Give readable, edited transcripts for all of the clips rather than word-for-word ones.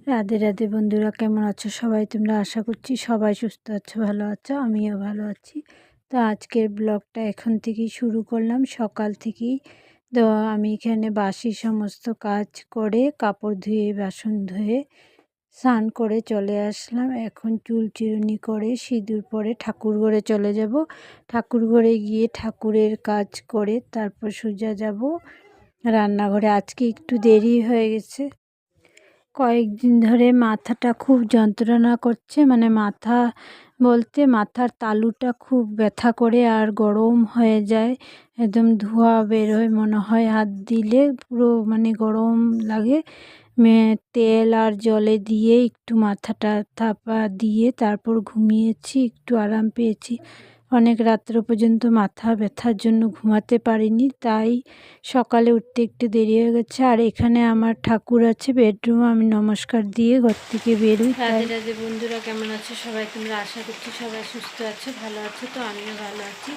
রাধে রাধে বন্ধুরা, কেমন আছো সবাই? তোমরা আশা করছি সবাই সুস্থ আছো, ভালো আছো। আমিও ভালো আছি। তো আজকের ব্লগটা এখন থেকেই শুরু করলাম, সকাল থেকেই। তো আমি এখানে বাসি সমস্ত কাজ করে, কাপড় ধুয়ে, বাসন ধুয়ে, স্নান করে চলে আসলাম। এখন চুল চিরুনি করে সিঁদুর পরে ঠাকুর ঘরে চলে যাব। ঠাকুর ঘরে গিয়ে ঠাকুরের কাজ করে তারপর সোজা যাব রান্নাঘরে। আজকে একটু দেরি হয়ে গেছে। কয়েকদিন ধরে মাথাটা খুব যন্ত্রণা করছে, মানে মাথা বলতে মাথার তালুটা খুব ব্যথা করে আর গরম হয়ে যায়, একদম ধোঁয়া বেরোয়, মনে হয় হাত দিলে পুরো মানে গরম লাগে। তেল আর জলে দিয়ে একটু মাথাটা থাপা দিয়ে তারপর ঘুমিয়েছি, একটু আরাম পেয়েছি। অনেক রাত্র পর্যন্ত মাথা ব্যথার জন্য ঘুমাতে পারিনি, তাই সকালে উঠতে একটু দেরি হয়ে গেছে। আর এখানে আমার ঠাকুর আছে বেডরুম, আমি নমস্কার দিয়ে ঘর থেকে বেরোই। রাধে রাধে বন্ধুরা, কেমন আছো সবাই? তোমরা আশা করছি সবাই সুস্থ আছো, ভালো আছো। তো আমিও ভালো আছি।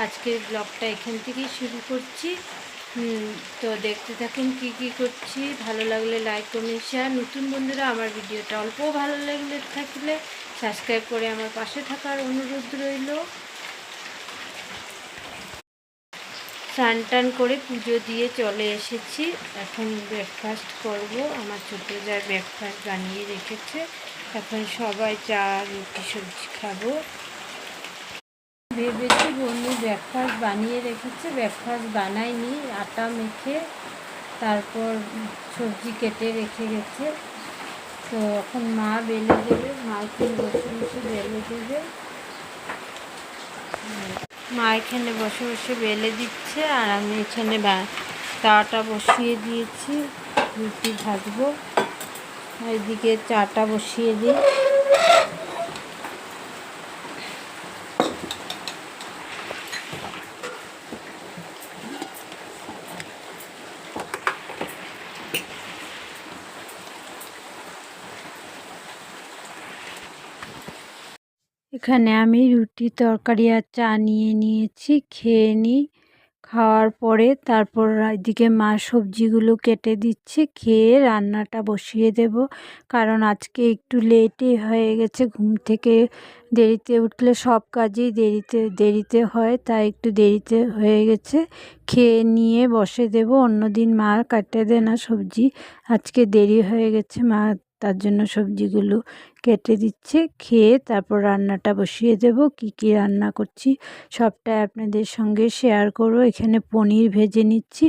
আজকের ব্লগটা এখান থেকেই শুরু করছি। তো দেখতে থাকুন কি কি করছি। ভালো লাগলে লাইক কমেন্ট শেয়ার। নতুন বন্ধুরা আমার ভিডিওটা অল্প ভালো লাগলে থাকলে সাবস্ক্রাইব করে আমার পাশে থাকার অনুরোধ রইল। স্নান টান করে পুজো দিয়ে চলে এসেছি। এখন ব্রেকফাস্ট করব। আমার ছোটো যা ব্রেকফাস্ট বানিয়ে রেখেছে। এখন সবাই চা রুটি সবজি খাবো ভেবেছি। বন্ধু ব্রেকফাস্ট বানিয়ে রেখেছে, ব্রেকফাস্ট বানাইনি, আটা মেখে তারপর সবজি কেটে রেখে গেছে। তো এখন মা বেলে দেবে, মা এখানে বসে বসে বেলে দেবে। মা এখানে বসে বসে বেলে দিচ্ছে আর আমি এখানে চাটা বসিয়ে দিয়েছি, রুটি ভাজবো। এদিকে চাটা বসিয়ে দিই। এখানে আমি রুটি তরকারি আর চা নিয়ে নিয়েছি, খেয়ে নিই। খাওয়ার পরে তারপর এদিকে মা সবজিগুলো কেটে দিচ্ছে, খেয়ে রান্নাটা বসিয়ে দেব। কারণ আজকে একটু লেটই হয়ে গেছে, ঘুম থেকে দেরিতে উঠলে সব কাজেই দেরিতে দেরিতে হয়, তাই একটু দেরিতে হয়ে গেছে। খেয়ে নিয়ে বসে দেব। অন্যদিন মা কাটে দেয় না সবজি, আজকে দেরি হয়ে গেছে, মা তার জন্য সবজিগুলো কেটে দিচ্ছে। খেয়ে তারপর রান্নাটা বসিয়ে দেব। কি কি রান্না করছি সবটাই আপনাদের সঙ্গে শেয়ার করব। এখানে পনির ভেজে নিচ্ছি,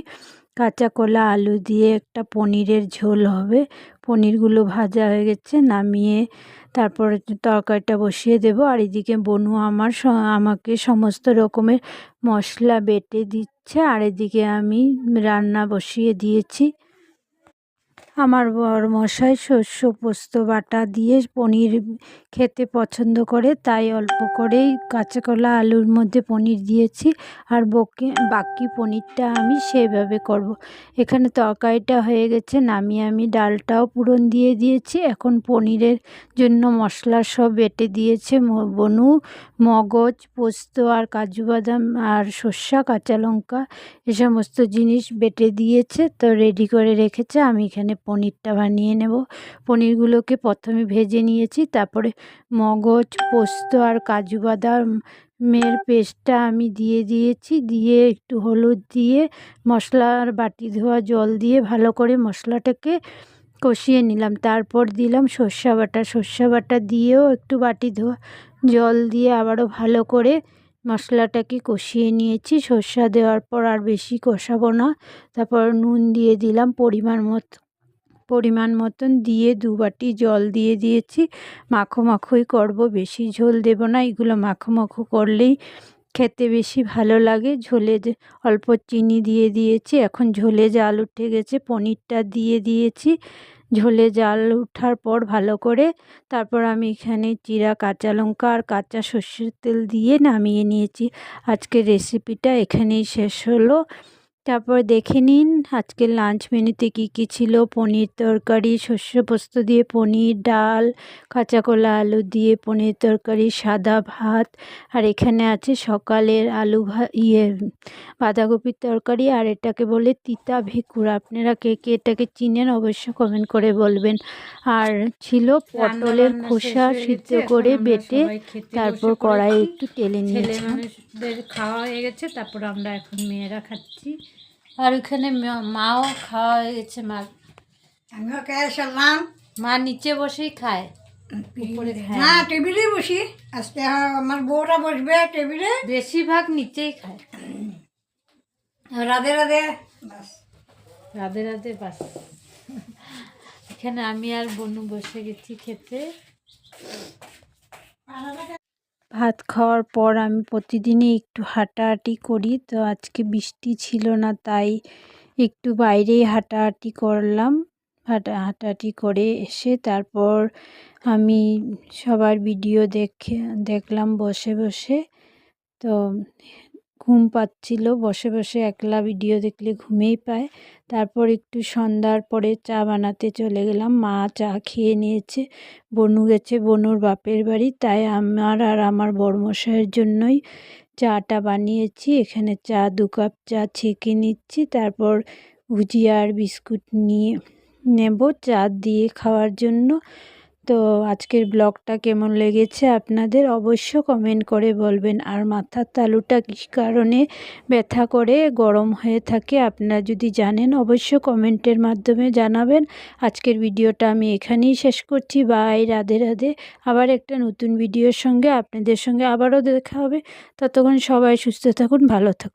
কাঁচা কলা আলু দিয়ে একটা পনিরের ঝোল হবে। পনিরগুলো ভাজা হয়ে গেছে, নামিয়ে তারপর তরকারিটা বসিয়ে দেব। আর এদিকে বনু আমাকে সমস্ত রকমের মশলা বেটে দিচ্ছে, আর এদিকে আমি রান্না বসিয়ে দিয়েছি। আমার বরমশাই শস্য পোস্ত বাটা দিয়ে পনির খেতে পছন্দ করে, তাই অল্প করেই কাঁচা কলা আলুর মধ্যে পনির দিয়েছি। আর বাকি পনিরটা আমি সেভাবে করব। এখানে তরকারিটা হয়ে গেছে, নামিয়ে আমি ডালটাও পুরন দিয়ে দিয়েছি। এখন পনিরের জন্য মশলা সব বেটে দিয়েছে বনু। মগজ, পোস্ত আর কাজু বাদাম আর সর্ষা, কাঁচা লঙ্কা এ সমস্ত জিনিস বেটে দিয়েছে, তো রেডি করে রেখেছে। আমি এখানে পনিরটা বানিয়ে নেব। পনিরগুলোকে প্রথমে ভেজে নিয়েছি, তারপরে মগজ, পোস্ত আর কাজু বাদামের পেস্টটা আমি দিয়ে দিয়েছি। দিয়ে একটু হলুদ দিয়ে মশলার বাটি ধোয়া জল দিয়ে ভালো করে মশলাটাকে কষিয়ে নিলাম। তারপর দিলাম সর্ষে বাটা দিয়েও একটু বাটি ধোয়া জল দিয়ে আবারও ভালো করে মশলাটাকে কষিয়ে নিয়েছি। সর্ষা দেওয়ার পর আর বেশি কষাবো না। তারপর নুন দিয়ে দিলাম পরিমাণ মতন দিয়ে 2 বাটি জল দিয়ে দিয়েছি। মাখো মাখোই করব, বেশি ঝোল দেব না। এগুলো মাখো মাখো করলেই খেতে বেশি ভালো লাগে। ঝোলে অল্প চিনি দিয়ে দিয়েছি। এখন ঝোলে জাল উঠে গেছে, পনিরটা দিয়ে দিয়েছি। ঝোলে জাল ওঠার পর ভালো করে তারপর আমি এখানে চিরা কাঁচা লঙ্কা আর কাঁচা সর্ষের তেল দিয়ে নামিয়ে নিয়েছি। আজকের রেসিপিটা এখানেই শেষ হলো। তারপর দেখে নিন আজকের লাঞ্চ মেনুতে কী ছিল। পনির তরকারি, শস্য পোস্ত দিয়ে পনির, ডাল, কাঁচা কলা আলু দিয়ে পনির তরকারি, সাদা ভাত, আর এখানে আছে সকালের বাঁধাকপির তরকারি, আর এটাকে বলে তিতা ভেঁকুর। আপনারা কে কে এটাকে চিনেন অবশ্য কমেন্ট করে বলবেন। আর ছিল পটলের খোসা সিদ্ধ করে বেটে তারপর কড়াইয়ে একটু তেলে নিয়েছিলাম। মানুষদের খাওয়া হয়ে গেছে, তারপর আমরা এখন মেয়েরা খাচ্ছি। আর ওখানে মাও খাওয়া হয়ে গেছে। আমিও খেয়ে সারলাম। মা নিচে বসেই খায়, উপরে খায় না, টেবিলে বসি। আজকে আমার বউরা বসবে টেবিলে, বেশিরভাগ নিচেই খায়। রাধে রাধে। রাধে রাধে বাস। এখানে আমি আর বনু বসে গেছি খেতে। ভাত খাওয়ার পর আমি প্রতিদিনই একটু হাঁটাহাঁটি করি, তো আজকে বৃষ্টি ছিল না তাই একটু বাইরেই হাঁটাহাঁটি করলাম। হাঁটাহাঁটি করে এসে তারপর আমি সবার ভিডিও দেখলাম বসে বসে। তো ঘুম পাচ্ছিল, বসে বসে একলা ভিডিও দেখলে ঘুমেই পায়। তারপর একটু সন্ধ্যার পরে চা বানাতে চলে গেলাম। মা চা খেয়ে নিয়েছে, বনু গেছে বনুর বাপের বাড়ি, তাই আমার আর আমার বড়মশাইয়ের জন্যই চাটা বানিয়েছি। এখানে 2 কাপ চা ছেঁকে নিচ্ছি, তারপর ভুজিয়া আর বিস্কুট নেব চা দিয়ে খাওয়ার জন্য। তো আজকের ব্লগটা কেমন লেগেছে আপনাদের অবশ্য কমেন্ট করে বলবেন। আর মাথার তালুটা কী কারণে ব্যথা করে গরম হয়ে থাকে আপনারা যদি জানেন অবশ্য কমেন্টের মাধ্যমে জানাবেন। আজকের ভিডিওটা আমি এখানেই শেষ করছি। বাই, রাধে রাধে। আবার একটা নতুন ভিডিওর সঙ্গে আপনাদের সঙ্গে আবারও দেখা হবে। ততক্ষণ সবাই সুস্থ থাকুন, ভালো থাকুন।